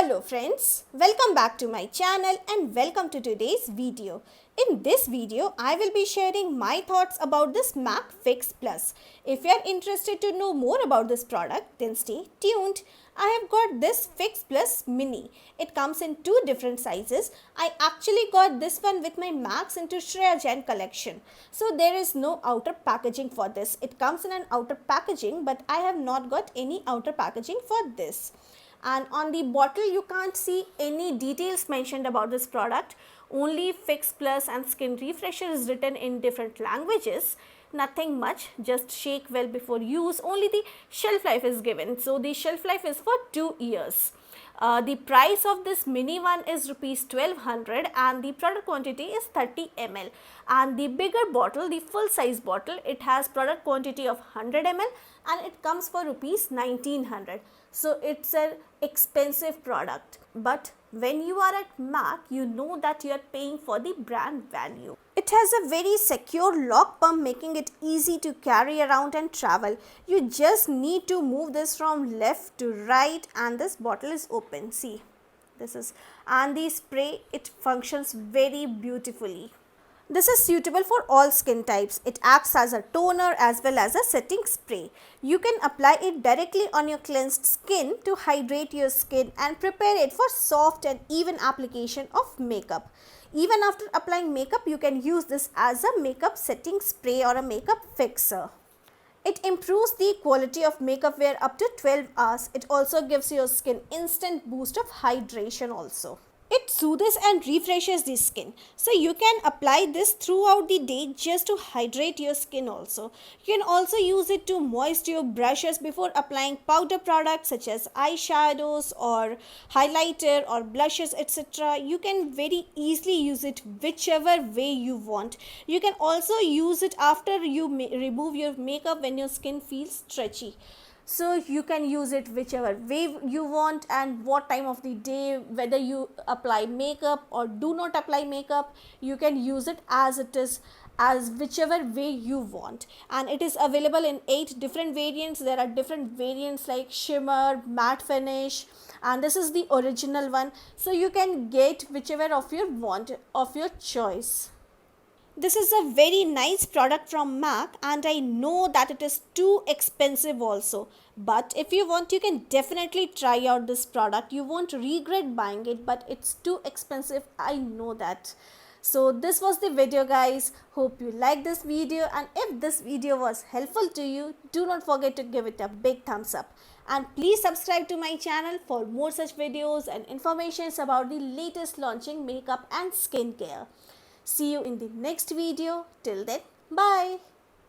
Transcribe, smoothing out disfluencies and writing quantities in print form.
Hello friends, welcome back to my channel and welcome to today's video. In this video, I will be sharing my thoughts about this MAC Fix Plus. If you are interested to know more about this product, then stay tuned. I have got this Fix Plus Mini. It comes in two different sizes. I actually got this one with my Max into Shreya Jain collection. So there is no outer packaging for this. It comes in an outer packaging, but I have not got any outer packaging for this. And on the bottle you can't see any details mentioned about this product. Only Fix Plus and Skin Refresher is written in different languages. Nothing much, just shake well before use. Only the shelf life is given. So the shelf life is for 2 years. The price of this mini one is rupees 1200 and the product quantity is 30 ml. And the bigger bottle, the full size bottle, it has product quantity of 100 ml and it comes for rupees 1900. So it's an expensive product, but when you are at MAC, you know that you are paying for the brand value. It has a very secure lock pump, making it easy to carry around and travel. You just need to move this from left to right and this bottle is open. See, this is, and the spray, it functions very beautifully. This is suitable for all skin types. It acts as a toner as well as a setting spray. You can apply it directly on your cleansed skin to hydrate your skin and prepare it for soft and even application of makeup. Even after applying makeup, you can use this as a makeup setting spray or a makeup fixer. It improves the quality of makeup wear up to 12 hours. It also gives your skin instant boost of hydration also. It soothes and refreshes the skin. So you can apply this throughout the day just to hydrate your skin also. You can also use it to moisten your brushes before applying powder products such as eyeshadows or highlighter or blushes, etc. You can very easily use it whichever way you want. You can also use it after you remove your makeup when your skin feels stretchy. So you can use it whichever way you want and what time of the day, whether you apply makeup or do not apply makeup, you can use it as it is, as whichever way you want. And it is available in 8 different variants. There are different variants like shimmer, matte finish, and this is the original one. So you can get whichever of your want, of your choice. This is a very nice product from MAC and I know that it is too expensive also. But if you want, you can definitely try out this product. You won't regret buying it, but it's too expensive. I know that. So this was the video guys. Hope you like this video, and if this video was helpful to you, do not forget to give it a big thumbs up. And please subscribe to my channel for more such videos and informations about the latest launching makeup and skincare. See you in the next video. Till then, bye.